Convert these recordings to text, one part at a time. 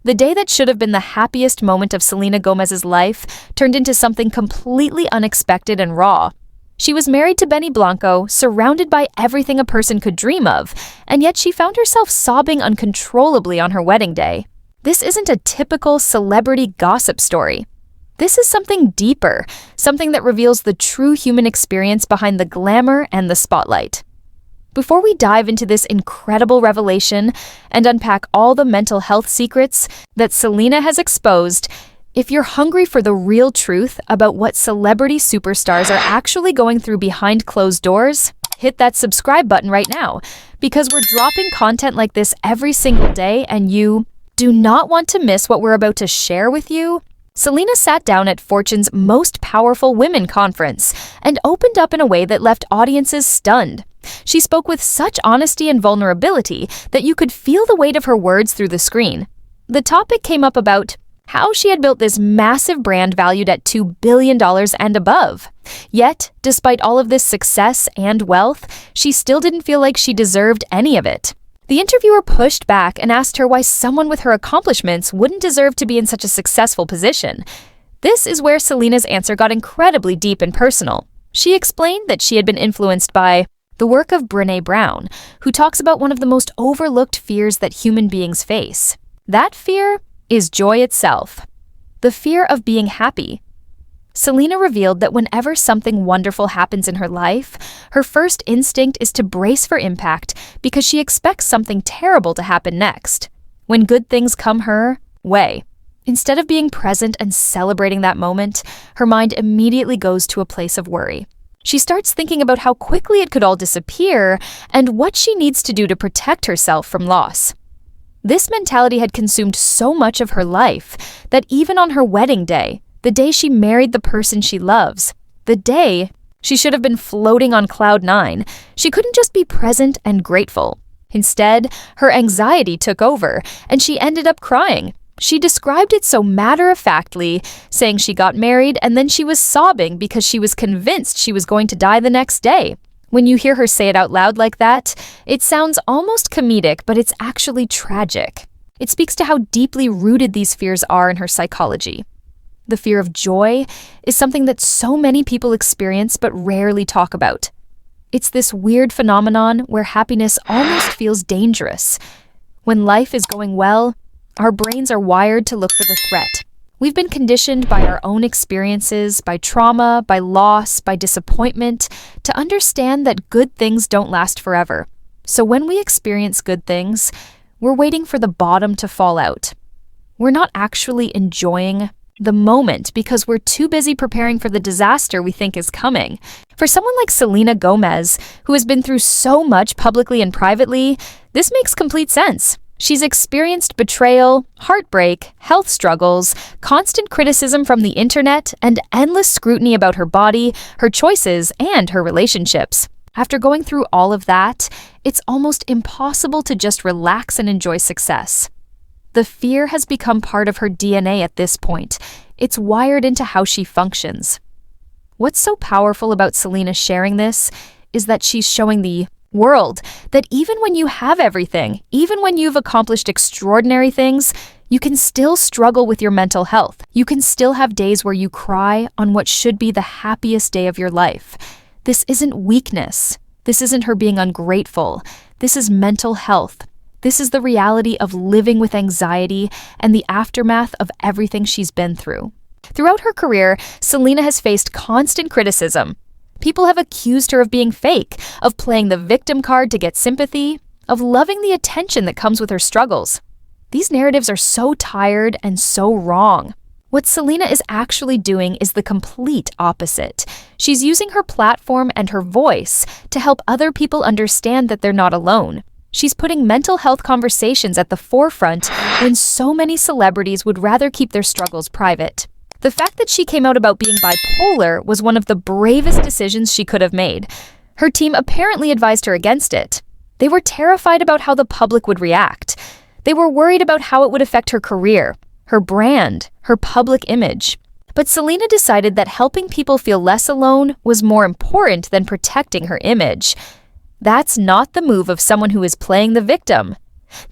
The day that should have been the happiest moment of Selena Gomez's life turned into something completely unexpected and raw. She was married to Benny Blanco, surrounded by everything a person could dream of, and yet she found herself sobbing uncontrollably on her wedding day. This isn't a typical celebrity gossip story. This is something deeper, something that reveals the true human experience behind the glamour and the spotlight. Before we dive into this incredible revelation and unpack all the mental health secrets that Selena has exposed, if you're hungry for the real truth about what celebrity superstars are actually going through behind closed doors, hit that subscribe button right now, because we're dropping content like this every single day and you do not want to miss what we're about to share with you. Selena sat down at Fortune's Most Powerful Women conference and opened up in a way that left audiences stunned. She spoke with such honesty and vulnerability that you could feel the weight of her words through the screen. The topic came up about how she had built this massive brand valued at $2 billion and above. Yet, despite all of this success and wealth, she still didn't feel like she deserved any of it. The interviewer pushed back and asked her why someone with her accomplishments wouldn't deserve to be in such a successful position. This is where Selena's answer got incredibly deep and personal. She explained that she had been influenced by the work of Brené Brown, who talks about one of the most overlooked fears that human beings face. That fear is joy itself, the fear of being happy. Selena revealed that whenever something wonderful happens in her life, her first instinct is to brace for impact because she expects something terrible to happen next. When good things come her way, instead of being present and celebrating that moment, her mind immediately goes to a place of worry. She starts thinking about how quickly it could all disappear and what she needs to do to protect herself from loss. This mentality had consumed so much of her life that even on her wedding day, the day she married the person she loves, the day she should have been floating on cloud nine, she couldn't just be present and grateful. Instead, her anxiety took over, and she ended up crying. She described it so matter-of-factly, saying she got married and then she was sobbing because she was convinced she was going to die the next day. When you hear her say it out loud like that, it sounds almost comedic, but it's actually tragic. It speaks to how deeply rooted these fears are in her psychology. The fear of joy is something that so many people experience but rarely talk about. It's this weird phenomenon where happiness almost feels dangerous. When life is going well, our brains are wired to look for the threat. We've been conditioned by our own experiences, by trauma, by loss, by disappointment, to understand that good things don't last forever. So when we experience good things, we're waiting for the bottom to fall out. We're not actually enjoying the moment because we're too busy preparing for the disaster we think is coming. For someone like Selena Gomez, who has been through so much publicly and privately, this makes complete sense. She's experienced betrayal, heartbreak, health struggles, constant criticism from the internet, and endless scrutiny about her body, her choices, and her relationships. After going through all of that, it's almost impossible to just relax and enjoy success. The fear has become part of her DNA at this point. It's wired into how she functions. What's so powerful about Selena sharing this is that she's showing the world that even when you have everything, even when you've accomplished extraordinary things, you can still struggle with your mental health. You can still have days where you cry on what should be the happiest day of your life. This isn't weakness. This isn't her being ungrateful. This is mental health. This is the reality of living with anxiety and the aftermath of everything she's been through. Throughout her career, Selena has faced constant criticism. People have accused her of being fake, of playing the victim card to get sympathy, of loving the attention that comes with her struggles. These narratives are so tired and so wrong. What Selena is actually doing is the complete opposite. She's using her platform and her voice to help other people understand that they're not alone. She's putting mental health conversations at the forefront when so many celebrities would rather keep their struggles private. The fact that she came out about being bipolar was one of the bravest decisions she could have made. Her team apparently advised her against it. They were terrified about how the public would react. They were worried about how it would affect her career, her brand, her public image. But Selena decided that helping people feel less alone was more important than protecting her image. That's not the move of someone who is playing the victim.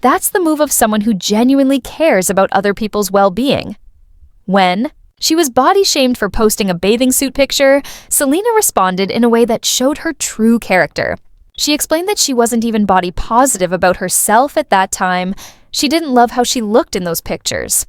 That's the move of someone who genuinely cares about other people's well-being. When she was body-shamed for posting a bathing suit picture, Selena responded in a way that showed her true character. She explained that she wasn't even body positive about herself at that time. She didn't love how she looked in those pictures.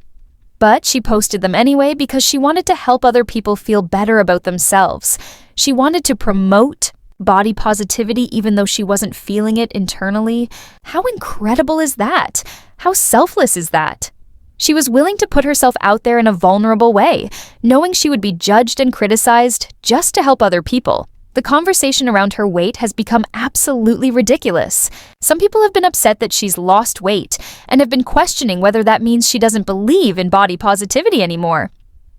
But she posted them anyway because she wanted to help other people feel better about themselves. She wanted to promote body positivity even though she wasn't feeling it internally. How incredible is that? How selfless is that? She was willing to put herself out there in a vulnerable way, knowing she would be judged and criticized just to help other people. The conversation around her weight has become absolutely ridiculous. Some people have been upset that she's lost weight and have been questioning whether that means she doesn't believe in body positivity anymore.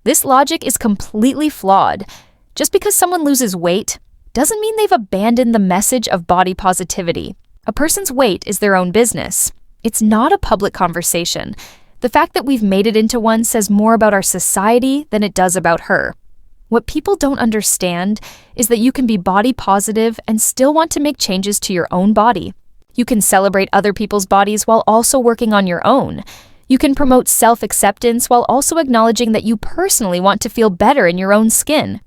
This logic is completely flawed. Just because someone loses weight doesn't mean they've abandoned the message of body positivity. A person's weight is their own business. It's not a public conversation. The fact that we've made it into one says more about our society than it does about her. What people don't understand is that you can be body positive and still want to make changes to your own body. You can celebrate other people's bodies while also working on your own. You can promote self-acceptance while also acknowledging that you personally want to feel better in your own skin.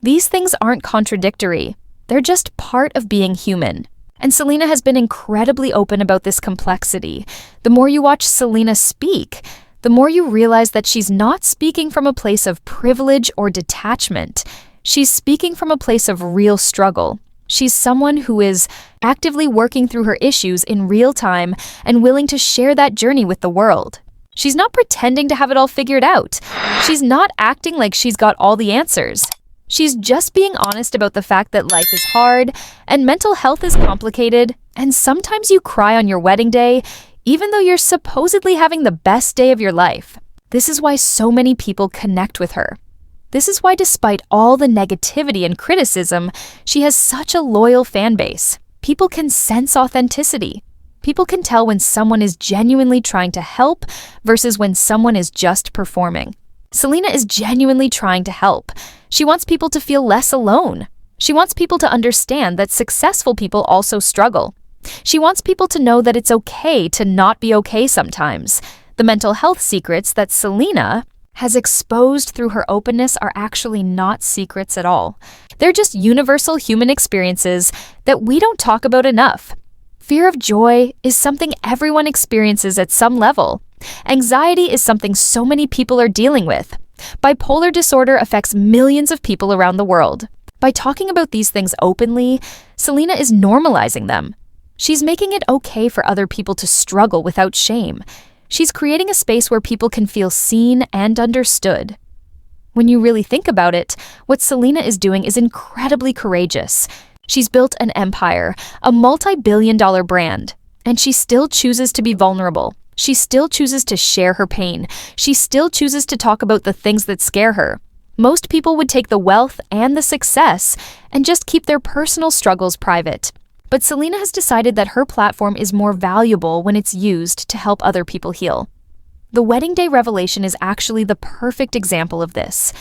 These things aren't contradictory. They're just part of being human. And Selena has been incredibly open about this complexity. The more you watch Selena speak, the more you realize that she's not speaking from a place of privilege or detachment. She's speaking from a place of real struggle. She's someone who is actively working through her issues in real time and willing to share that journey with the world. She's not pretending to have it all figured out. She's not acting like she's got all the answers. She's just being honest about the fact that life is hard and mental health is complicated, and sometimes you cry on your wedding day, even though you're supposedly having the best day of your life. This is why so many people connect with her. This is why, despite all the negativity and criticism, she has such a loyal fan base. People can sense authenticity. People can tell when someone is genuinely trying to help versus when someone is just performing. Selena is genuinely trying to help. She wants people to feel less alone. She wants people to understand that successful people also struggle. She wants people to know that it's okay to not be okay sometimes. The mental health secrets that Selena has exposed through her openness are actually not secrets at all. They're just universal human experiences that we don't talk about enough. Fear of joy is something everyone experiences at some level. Anxiety is something so many people are dealing with. Bipolar disorder affects millions of people around the world. By talking about these things openly, Selena is normalizing them. She's making it okay for other people to struggle without shame. She's creating a space where people can feel seen and understood. When you really think about it, what Selena is doing is incredibly courageous. She's built an empire, a multi-billion-dollar brand, and she still chooses to be vulnerable. She still chooses to share her pain. She still chooses to talk about the things that scare her. Most people would take the wealth and the success and just keep their personal struggles private. But Selena has decided that her platform is more valuable when it's used to help other people heal. The wedding day revelation is actually the perfect example of this.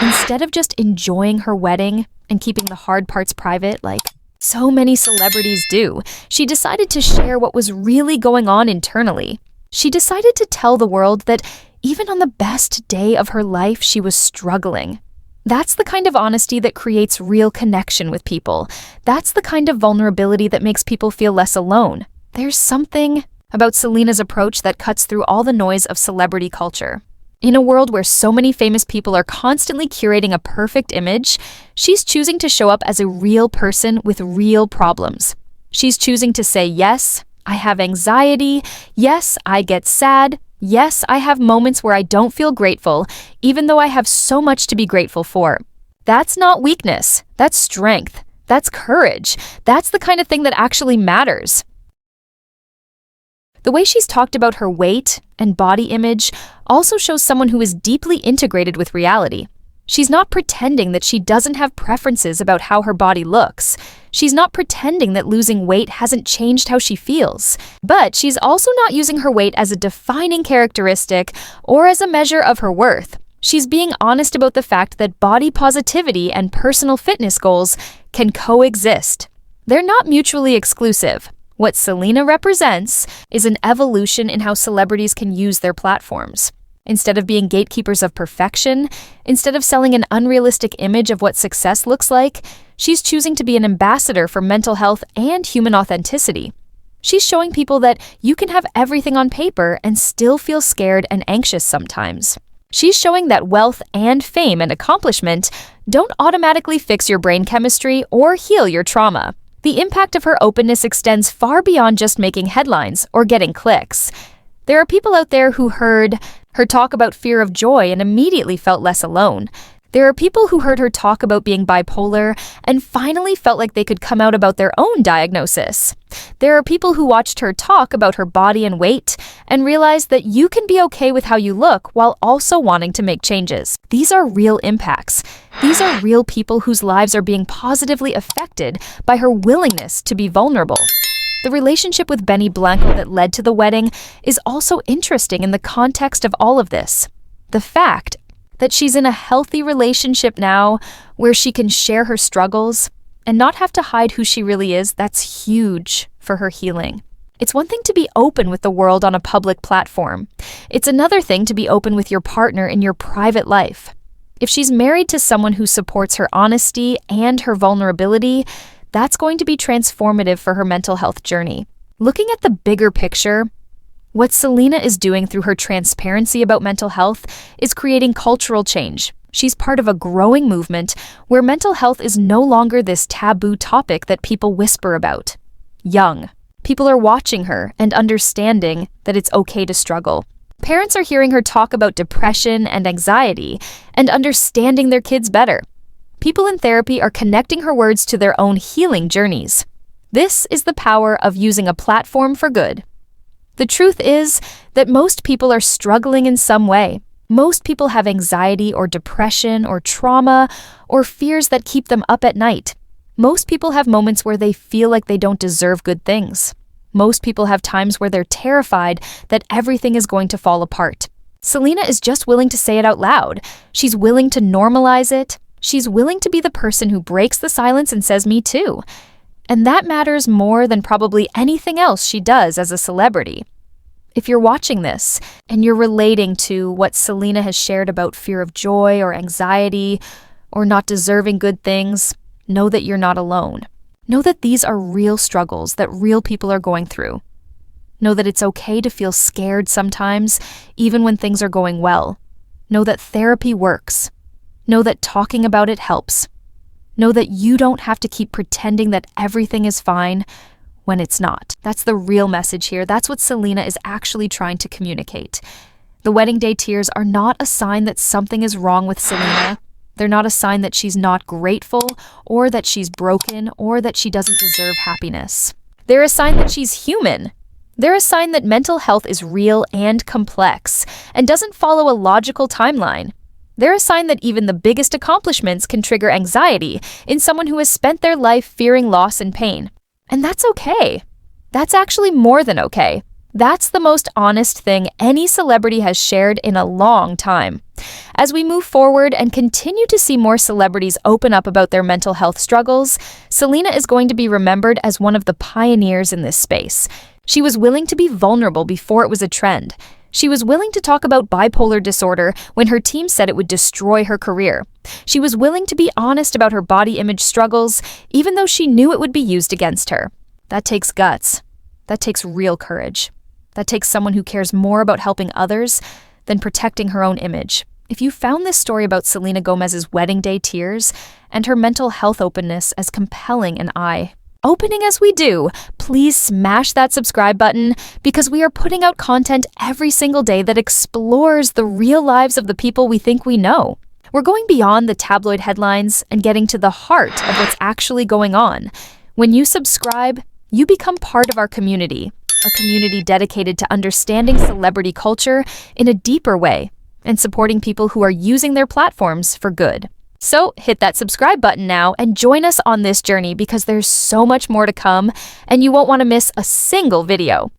Instead of just enjoying her wedding and keeping the hard parts private like so many celebrities do, she decided to share what was really going on internally. She decided to tell the world that even on the best day of her life, she was struggling. That's the kind of honesty that creates real connection with people. That's the kind of vulnerability that makes people feel less alone. There's something about Selena's approach that cuts through all the noise of celebrity culture. In a world where so many famous people are constantly curating a perfect image, she's choosing to show up as a real person with real problems. She's choosing to say, yes, I have anxiety. Yes, I get sad. Yes, I have moments where I don't feel grateful, even though I have so much to be grateful for. That's not weakness. That's strength. That's courage. That's the kind of thing that actually matters. The way she's talked about her weight and body image also shows someone who is deeply integrated with reality. She's not pretending that she doesn't have preferences about how her body looks. She's not pretending that losing weight hasn't changed how she feels. But she's also not using her weight as a defining characteristic or as a measure of her worth. She's being honest about the fact that body positivity and personal fitness goals can coexist. They're not mutually exclusive. What Selena represents is an evolution in how celebrities can use their platforms. Instead of being gatekeepers of perfection, instead of selling an unrealistic image of what success looks like, she's choosing to be an ambassador for mental health and human authenticity. She's showing people that you can have everything on paper and still feel scared and anxious sometimes. She's showing that wealth and fame and accomplishment don't automatically fix your brain chemistry or heal your trauma. The impact of her openness extends far beyond just making headlines or getting clicks. There are people out there who heard her talk about fear of joy and immediately felt less alone. There are people who heard her talk about being bipolar and finally felt like they could come out about their own diagnosis. There are people who watched her talk about her body and weight and realized that you can be okay with how you look while also wanting to make changes. These are real impacts. These are real people whose lives are being positively affected by her willingness to be vulnerable. The relationship with Benny Blanco that led to the wedding is also interesting in the context of all of this. The fact that she's in a healthy relationship now where she can share her struggles and not have to hide who she really is, that's huge for her healing. It's one thing to be open with the world on a public platform. It's another thing to be open with your partner in your private life. If she's married to someone who supports her honesty and her vulnerability, that's going to be transformative for her mental health journey. Looking at the bigger picture, what Selena is doing through her transparency about mental health is creating cultural change. She's part of a growing movement where mental health is no longer this taboo topic that people whisper about. Young people are watching her and understanding that it's okay to struggle. Parents are hearing her talk about depression and anxiety and understanding their kids better. People in therapy are connecting her words to their own healing journeys. This is the power of using a platform for good. The truth is that most people are struggling in some way. Most people have anxiety or depression or trauma or fears that keep them up at night. Most people have moments where they feel like they don't deserve good things. Most people have times where they're terrified that everything is going to fall apart. Selena is just willing to say it out loud. She's willing to normalize it. She's willing to be the person who breaks the silence and says, "Me too." And that matters more than probably anything else she does as a celebrity. If you're watching this and you're relating to what Selena has shared about fear of joy or anxiety or not deserving good things, know that you're not alone. Know that these are real struggles that real people are going through. Know that it's okay to feel scared sometimes, even when things are going well. Know that therapy works. Know that talking about it helps. Know that you don't have to keep pretending that everything is fine when it's not. That's the real message here. That's what Selena is actually trying to communicate. The wedding day tears are not a sign that something is wrong with Selena. They're not a sign that she's not grateful or that she's broken or that she doesn't deserve happiness. They're a sign that she's human. They're a sign that mental health is real and complex and doesn't follow a logical timeline. They're a sign that even the biggest accomplishments can trigger anxiety in someone who has spent their life fearing loss and pain. And that's okay. That's actually more than okay. That's the most honest thing any celebrity has shared in a long time. As we move forward and continue to see more celebrities open up about their mental health struggles, Selena is going to be remembered as one of the pioneers in this space. She was willing to be vulnerable before it was a trend. She was willing to talk about bipolar disorder when her team said it would destroy her career. She was willing to be honest about her body image struggles, even though she knew it would be used against her. That takes guts. That takes real courage. That takes someone who cares more about helping others than protecting her own image. If you found this story about Selena Gomez's wedding day tears and her mental health openness as compelling and eye-opening as we do, please smash that subscribe button because we are putting out content every single day that explores the real lives of the people we think we know. We're going beyond the tabloid headlines and getting to the heart of what's actually going on. When you subscribe, you become part of our community, a community dedicated to understanding celebrity culture in a deeper way and supporting people who are using their platforms for good. So hit that subscribe button now and join us on this journey because there's so much more to come and you won't want to miss a single video.